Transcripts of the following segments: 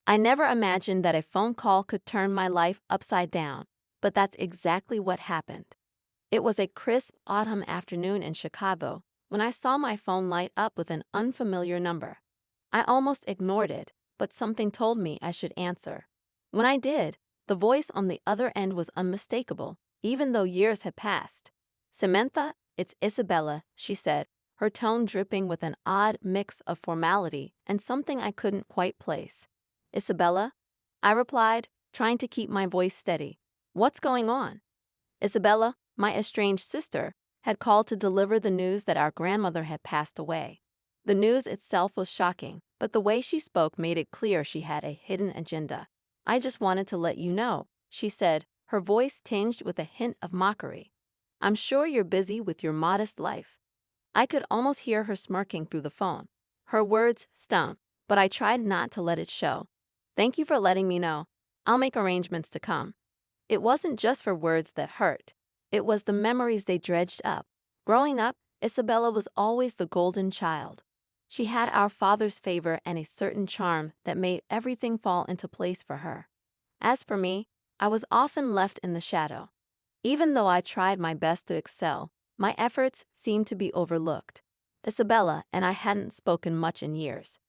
I never imagined that a phone call could turn my life upside down, but that's exactly what happened. It was a crisp autumn afternoon in Chicago when I saw my phone light up with an unfamiliar number. I almost ignored it, but something told me I should answer. When I did, the voice on the other end was unmistakable, even though years had passed. "Samantha, it's Isabella," she said, her tone dripping with an odd mix of formality and something I couldn't quite place. "Isabella?" I replied, trying to keep my voice steady. "What's going on?" Isabella, my estranged sister, had called to deliver the news that our grandmother had passed away. The news itself was shocking, but the way she spoke made it clear she had a hidden agenda. "I just wanted to let you know," she said, her voice tinged with a hint of mockery. "I'm sure you're busy with your modest life." I could almost hear her smirking through the phone. Her words stung, but I tried not to let it show. "Thank you for letting me know. I'll make arrangements to come." It wasn't just for words that hurt. It was the memories they dredged up. Growing up, Isabella was always the golden child. She had our father's favor and a certain charm that made everything fall into place for her. As for me, I was often left in the shadow. Even though I tried my best to excel, my efforts seemed to be overlooked. Isabella and I hadn't spoken much in years.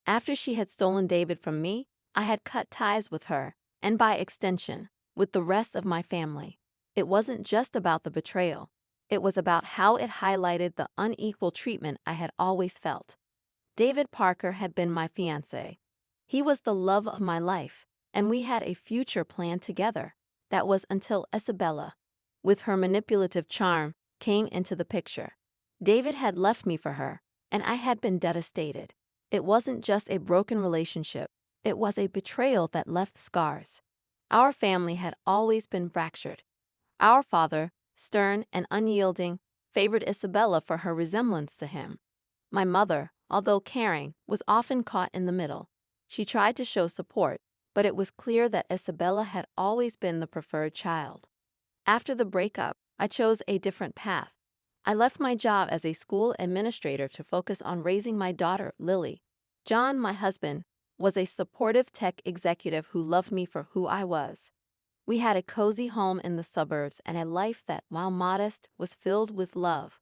After she had stolen David from me, I had cut ties with her, and by extension, with the rest of my family. It wasn't just about the betrayal. It was about how it highlighted the unequal treatment I had always felt. David Parker had been my fiancé. He was the love of my life, and we had a future planned together. That was until Isabella, with her manipulative charm, came into the picture. David had left me for her, and I had been devastated. It wasn't just a broken relationship, it was a betrayal that left scars. Our family had always been fractured. Our father, stern and unyielding, favored Isabella for her resemblance to him. My mother, although caring, was often caught in the middle. She tried to show support, but it was clear that Isabella had always been the preferred child. After the breakup, I chose a different path. I left my job as a school administrator to focus on raising my daughter, Lily. John, my husband, was a supportive tech executive who loved me for who I was. We had a cozy home in the suburbs and a life that, while modest, was filled with love.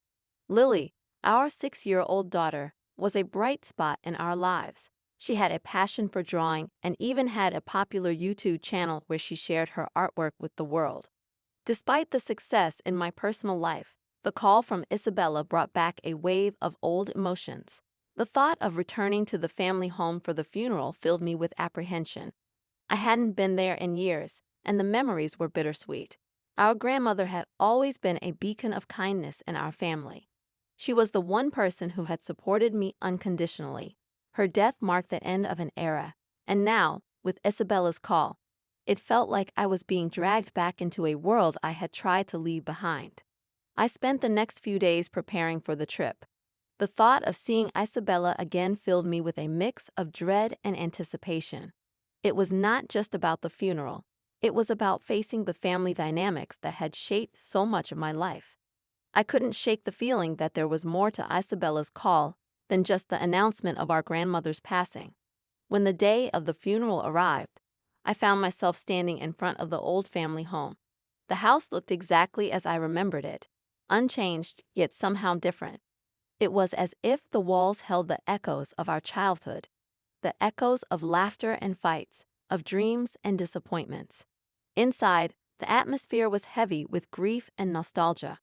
Lily, our 6-year-old daughter, was a bright spot in our lives. She had a passion for drawing and even had a popular YouTube channel where she shared her artwork with the world. Despite the success in my personal life, the call from Isabella brought back a wave of old emotions. The thought of returning to the family home for the funeral filled me with apprehension. I hadn't been there in years, and the memories were bittersweet. Our grandmother had always been a beacon of kindness in our family. She was the one person who had supported me unconditionally. Her death marked the end of an era, and now, with Isabella's call, it felt like I was being dragged back into a world I had tried to leave behind. I spent the next few days preparing for the trip. The thought of seeing Isabella again filled me with a mix of dread and anticipation. It was not just about the funeral. It was about facing the family dynamics that had shaped so much of my life. I couldn't shake the feeling that there was more to Isabella's call than just the announcement of our grandmother's passing. When the day of the funeral arrived, I found myself standing in front of the old family home. The house looked exactly as I remembered it, unchanged yet somehow different. It was as if the walls held the echoes of our childhood, the echoes of laughter and fights, of dreams and disappointments. Inside, the atmosphere was heavy with grief and nostalgia.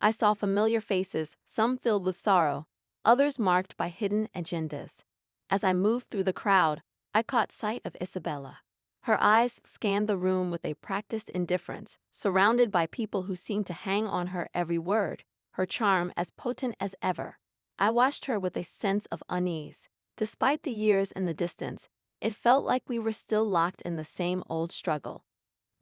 I saw familiar faces, some filled with sorrow, others marked by hidden agendas. As I moved through the crowd, I caught sight of Isabella. Her eyes scanned the room with a practiced indifference, surrounded by people who seemed to hang on her every word, her charm as potent as ever. I watched her with a sense of unease. Despite the years and the distance, it felt like we were still locked in the same old struggle.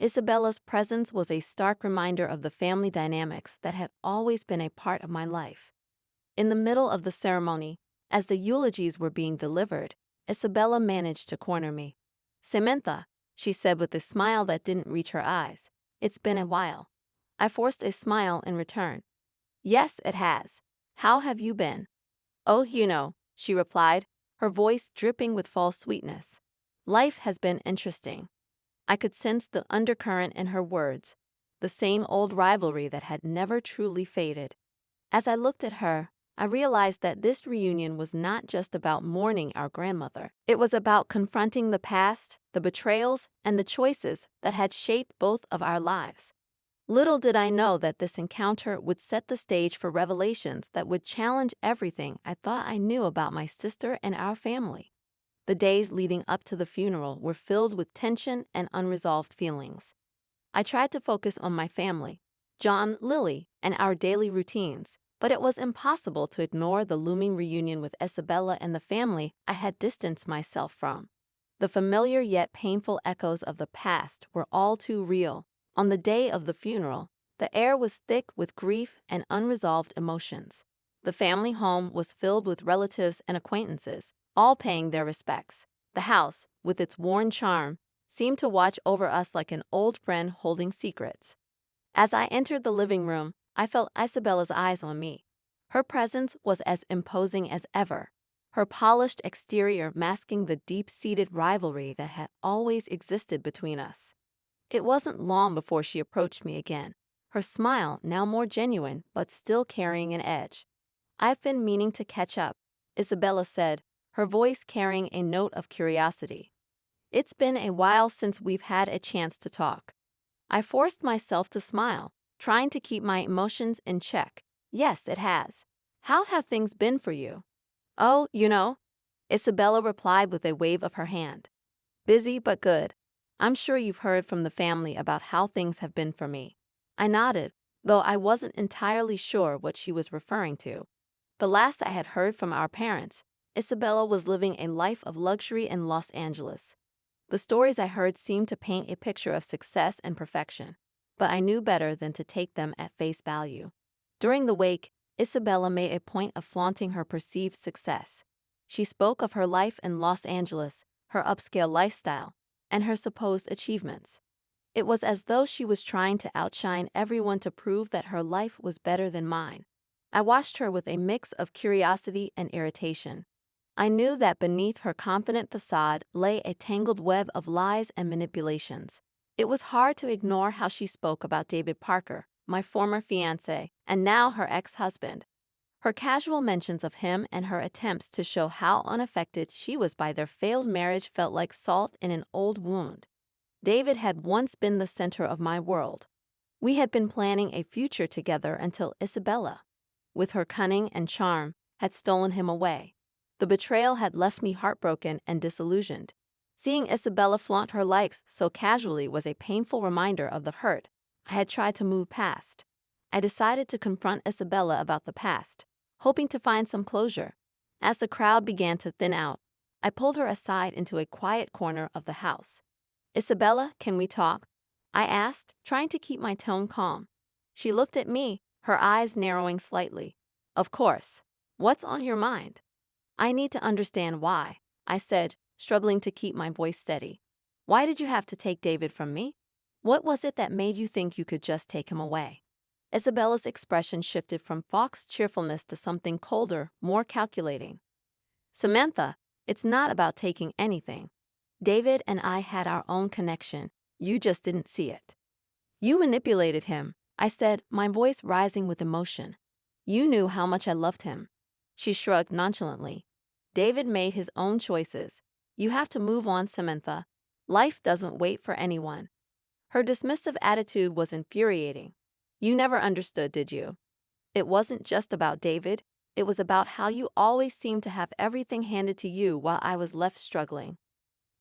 Isabella's presence was a stark reminder of the family dynamics that had always been a part of my life. In the middle of the ceremony, as the eulogies were being delivered, Isabella managed to corner me. "Samantha," she said with a smile that didn't reach her eyes, "it's been a while." I forced a smile in return. "Yes, it has. How have you been?" "Oh, you know," she replied, her voice dripping with false sweetness. Life has been interesting. I could sense the undercurrent in her words, the same old rivalry that had never truly faded. As I looked at her, I realized that this reunion was not just about mourning our grandmother. It was about confronting the past, the betrayals, and the choices that had shaped both of our lives. Little did I know that this encounter would set the stage for revelations that would challenge everything I thought I knew about my sister and our family. The days leading up to the funeral were filled with tension and unresolved feelings. I tried to focus on my family, John, Lily, and our daily routines, but it was impossible to ignore the looming reunion with Isabella and the family I had distanced myself from. The familiar yet painful echoes of the past were all too real. On the day of the funeral, the air was thick with grief and unresolved emotions. The family home was filled with relatives and acquaintances, all paying their respects. The house, with its worn charm, seemed to watch over us like an old friend holding secrets. As I entered the living room, I felt Isabella's eyes on me. Her presence was as imposing as ever, her polished exterior masking the deep-seated rivalry that had always existed between us. It wasn't long before she approached me again, her smile now more genuine but still carrying an edge. "I've been meaning to catch up," Isabella said, her voice carrying a note of curiosity. "It's been a while since we've had a chance to talk." I forced myself to smile, trying to keep my emotions in check. "Yes, it has. How have things been for you?" "Oh, Isabella replied with a wave of her hand. "Busy but good. I'm sure you've heard from the family about how things have been for me." I nodded, though I wasn't entirely sure what she was referring to. The last I had heard from our parents, Isabella was living a life of luxury in Los Angeles. The stories I heard seemed to paint a picture of success and perfection, but I knew better than to take them at face value. During the wake, Isabella made a point of flaunting her perceived success. She spoke of her life in Los Angeles, her upscale lifestyle, and her supposed achievements. It was as though she was trying to outshine everyone to prove that her life was better than mine. I watched her with a mix of curiosity and irritation. I knew that beneath her confident facade lay a tangled web of lies and manipulations. It was hard to ignore how she spoke about David Parker, my former fiancé, and now her ex-husband. Her casual mentions of him and her attempts to show how unaffected she was by their failed marriage felt like salt in an old wound. David had once been the center of my world. We had been planning a future together until Isabella, with her cunning and charm, had stolen him away. The betrayal had left me heartbroken and disillusioned. Seeing Isabella flaunt her life so casually was a painful reminder of the hurt I had tried to move past. I decided to confront Isabella about the past, hoping to find some closure. As the crowd began to thin out, I pulled her aside into a quiet corner of the house. "Isabella, can we talk?" I asked, trying to keep my tone calm. She looked at me, her eyes narrowing slightly. "Of course. What's on your mind?" "I need to understand why," I said, struggling to keep my voice steady. "Why did you have to take David from me? What was it that made you think you could just take him away?" Isabella's expression shifted from fox cheerfulness to something colder, more calculating. "Samantha, it's not about taking anything. David and I had our own connection. You just didn't see it." "You manipulated him," I said, my voice rising with emotion. "You knew how much I loved him." She shrugged nonchalantly. "David made his own choices. You have to move on, Samantha. Life doesn't wait for anyone." Her dismissive attitude was infuriating. "You never understood, did you? It wasn't just about David. It was about how you always seemed to have everything handed to you while I was left struggling."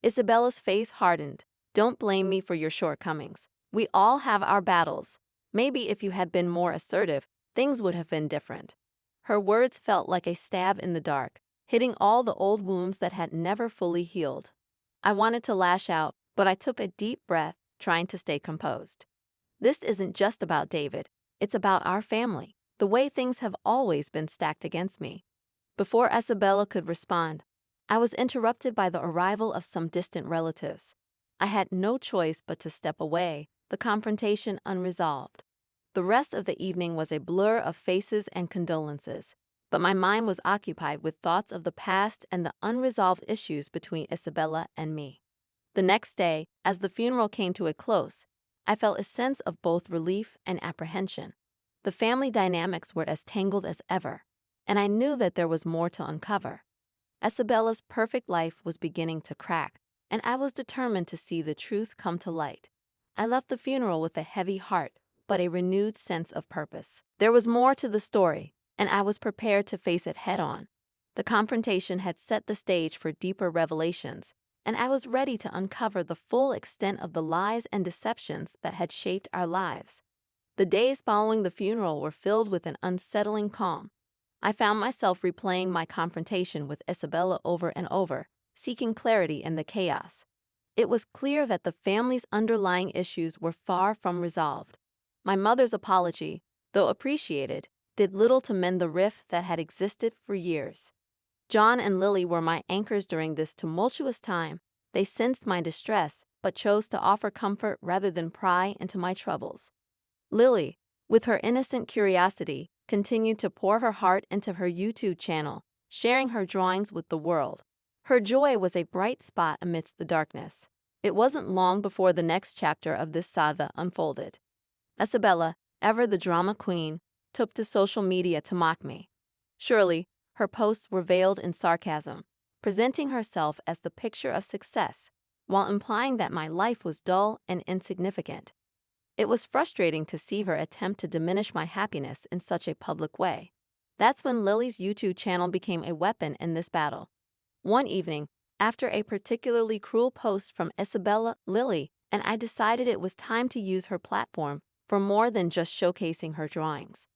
Isabella's face hardened. "Don't blame me for your shortcomings. We all have our battles. Maybe if you had been more assertive, things would have been different." Her words felt like a stab in the dark, hitting all the old wounds that had never fully healed. I wanted to lash out, but I took a deep breath, trying to stay composed. "This isn't just about David. It's about our family, the way things have always been stacked against me." Before Isabella could respond, I was interrupted by the arrival of some distant relatives. I had no choice but to step away, the confrontation unresolved. The rest of the evening was a blur of faces and condolences, but my mind was occupied with thoughts of the past and the unresolved issues between Isabella and me. The next day, as the funeral came to a close, I felt a sense of both relief and apprehension. The family dynamics were as tangled as ever, and I knew that there was more to uncover. Isabella's perfect life was beginning to crack, and I was determined to see the truth come to light. I left the funeral with a heavy heart, but a renewed sense of purpose. There was more to the story, and I was prepared to face it head-on. The confrontation had set the stage for deeper revelations, and I was ready to uncover the full extent of the lies and deceptions that had shaped our lives. The days following the funeral were filled with an unsettling calm. I found myself replaying my confrontation with Isabella over and over, seeking clarity in the chaos. It was clear that the family's underlying issues were far from resolved. My mother's apology, though appreciated, did little to mend the rift that had existed for years. John and Lily were my anchors during this tumultuous time. They sensed my distress, but chose to offer comfort rather than pry into my troubles. Lily, with her innocent curiosity, continued to pour her heart into her YouTube channel, sharing her drawings with the world. Her joy was a bright spot amidst the darkness. It wasn't long before the next chapter of this saga unfolded. Isabella, ever the drama queen, took to social media to mock me. Surely, her posts were veiled in sarcasm, presenting herself as the picture of success, while implying that my life was dull and insignificant. It was frustrating to see her attempt to diminish my happiness in such a public way. That's when Lily's YouTube channel became a weapon in this battle. One evening, after a particularly cruel post from Isabella, Lily and I decided it was time to use her platform for more than just showcasing her drawings.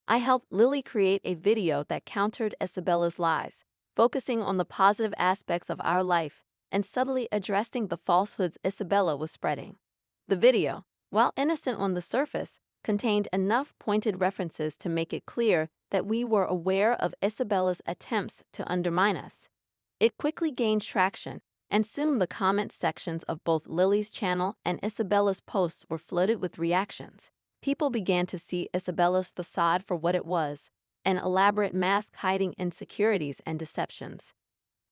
I helped Lily create a video that countered Isabella's lies, focusing on the positive aspects of our life and subtly addressing the falsehoods Isabella was spreading. The video, while innocent on the surface, contained enough pointed references to make it clear that we were aware of Isabella's attempts to undermine us. It quickly gained traction, and soon the comment sections of both Lily's channel and Isabella's posts were flooded with reactions. People began to see Isabella's facade for what it was, an elaborate mask hiding insecurities and deceptions.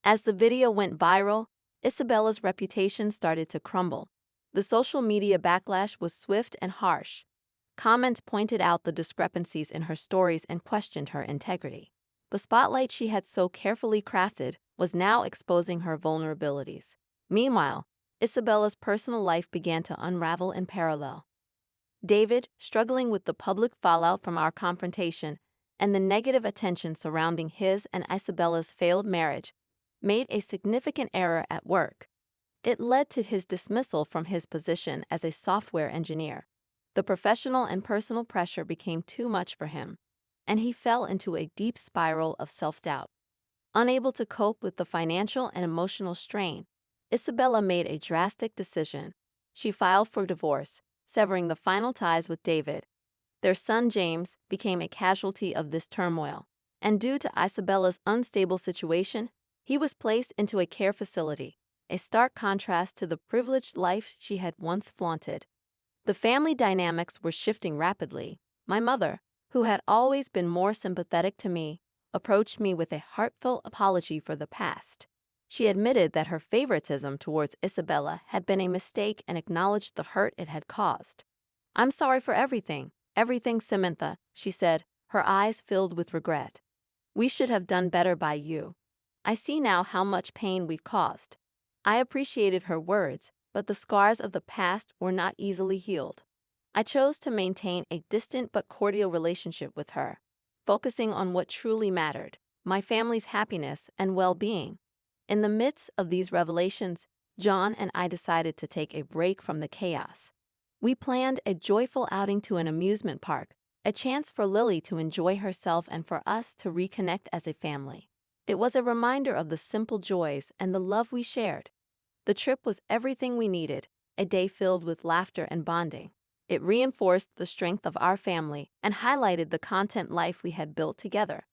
As the video went viral, Isabella's reputation started to crumble. The social media backlash was swift and harsh. Comments pointed out the discrepancies in her stories and questioned her integrity. The spotlight she had so carefully crafted was now exposing her vulnerabilities. Meanwhile, Isabella's personal life began to unravel in parallel. David, struggling with the public fallout from our confrontation and the negative attention surrounding his and Isabella's failed marriage, made a significant error at work. It led to his dismissal from his position as a software engineer. The professional and personal pressure became too much for him, and he fell into a deep spiral of self-doubt. Unable to cope with the financial and emotional strain, Isabella made a drastic decision. She filed for divorce, severing the final ties with David. Their son James became a casualty of this turmoil, and due to Isabella's unstable situation, he was placed into a care facility, a stark contrast to the privileged life she had once flaunted. The family dynamics were shifting rapidly. My mother, who had always been more sympathetic to me, approached me with a heartfelt apology for the past. She admitted that her favoritism towards Isabella had been a mistake and acknowledged the hurt it had caused. "I'm sorry for everything, Samantha," she said, her eyes filled with regret. "We should have done better by you. I see now how much pain we've caused." I appreciated her words, but the scars of the past were not easily healed. I chose to maintain a distant but cordial relationship with her, focusing on what truly mattered, my family's happiness and well-being. In the midst of these revelations, John and I decided to take a break from the chaos. We planned a joyful outing to an amusement park, a chance for Lily to enjoy herself and for us to reconnect as a family. It was a reminder of the simple joys and the love we shared. The trip was everything we needed, a day filled with laughter and bonding. It reinforced the strength of our family and highlighted the content life we had built together.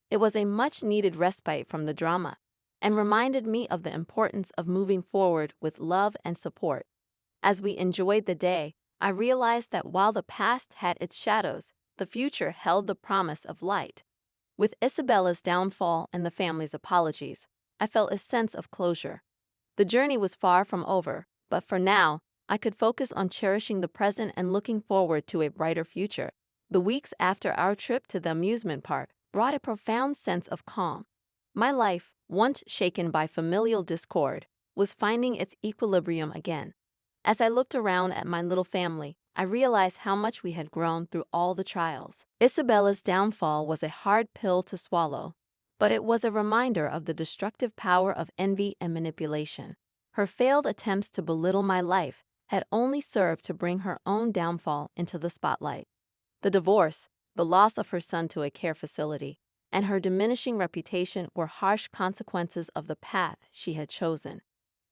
It was a much-needed respite from the drama and reminded me of the importance of moving forward with love and support. As we enjoyed the day, I realized that while the past had its shadows, the future held the promise of light. With Isabella's downfall and the family's apologies, I felt a sense of closure. The journey was far from over, but for now, I could focus on cherishing the present and looking forward to a brighter future. The weeks after our trip to the amusement park brought a profound sense of calm. My life, once shaken by familial discord, was finding its equilibrium again. As I looked around at my little family, I realized how much we had grown through all the trials. Isabella's downfall was a hard pill to swallow, but it was a reminder of the destructive power of envy and manipulation. Her failed attempts to belittle my life had only served to bring her own downfall into the spotlight. The divorce, the loss of her son to a care facility, and her diminishing reputation were harsh consequences of the path she had chosen.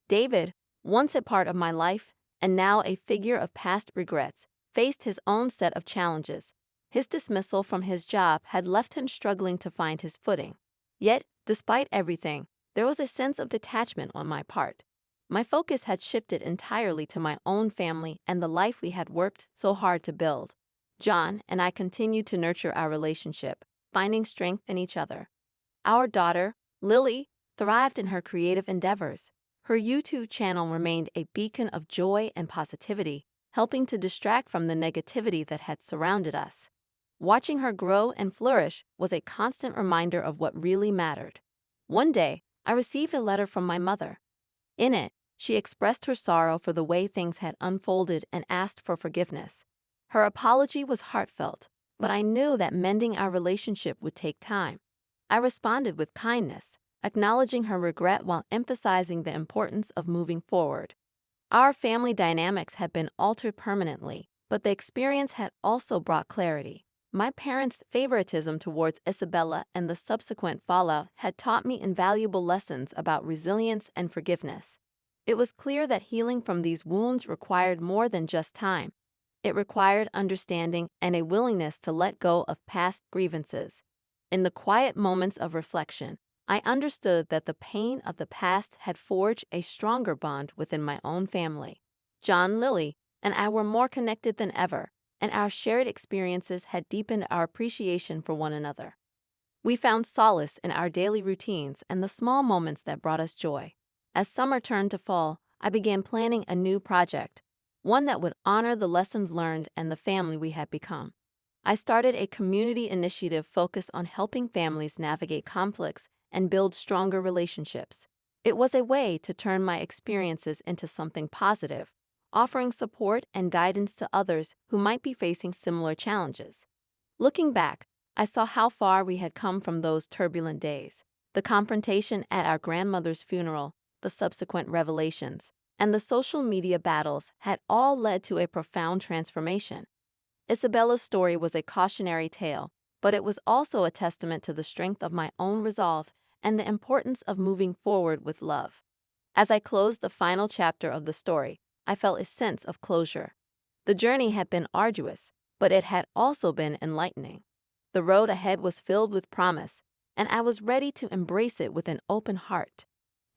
David, once a part of my life, and now a figure of past regrets, faced his own set of challenges. His dismissal from his job had left him struggling to find his footing. Yet, despite everything, there was a sense of detachment on my part. My focus had shifted entirely to my own family and the life we had worked so hard to build. John and I continued to nurture our relationship, finding strength in each other. Our daughter, Lily, thrived in her creative endeavors. Her YouTube channel remained a beacon of joy and positivity, helping to distract from the negativity that had surrounded us. Watching her grow and flourish was a constant reminder of what really mattered. One day, I received a letter from my mother. In it, she expressed her sorrow for the way things had unfolded and asked for forgiveness. Her apology was heartfelt, but I knew that mending our relationship would take time. I responded with kindness, acknowledging her regret while emphasizing the importance of moving forward. Our family dynamics had been altered permanently, but the experience had also brought clarity. My parents' favoritism towards Isabella and the subsequent fallout had taught me invaluable lessons about resilience and forgiveness. It was clear that healing from these wounds required more than just time. It required understanding and a willingness to let go of past grievances. In the quiet moments of reflection, I understood that the pain of the past had forged a stronger bond within my own family. John, Lily, and I were more connected than ever, and our shared experiences had deepened our appreciation for one another. We found solace in our daily routines and the small moments that brought us joy. As summer turned to fall, I began planning a new project, one that would honor the lessons learned and the family we had become. I started a community initiative focused on helping families navigate conflicts and build stronger relationships. It was a way to turn my experiences into something positive, offering support and guidance to others who might be facing similar challenges. Looking back, I saw how far we had come from those turbulent days. The confrontation at our grandmother's funeral, the subsequent revelations, and the social media battles had all led to a profound transformation. Isabella's story was a cautionary tale, but it was also a testament to the strength of my own resolve and the importance of moving forward with love. As I closed the final chapter of the story, I felt a sense of closure. The journey had been arduous, but it had also been enlightening. The road ahead was filled with promise, and I was ready to embrace it with an open heart.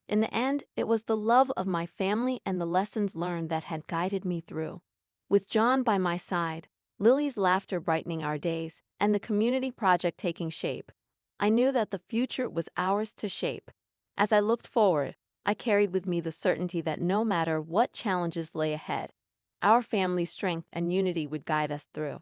In the end, it was the love of my family and the lessons learned that had guided me through. With John by my side, Lily's laughter brightening our days, and the community project taking shape, I knew that the future was ours to shape. As I looked forward, I carried with me the certainty that no matter what challenges lay ahead, our family's strength and unity would guide us through.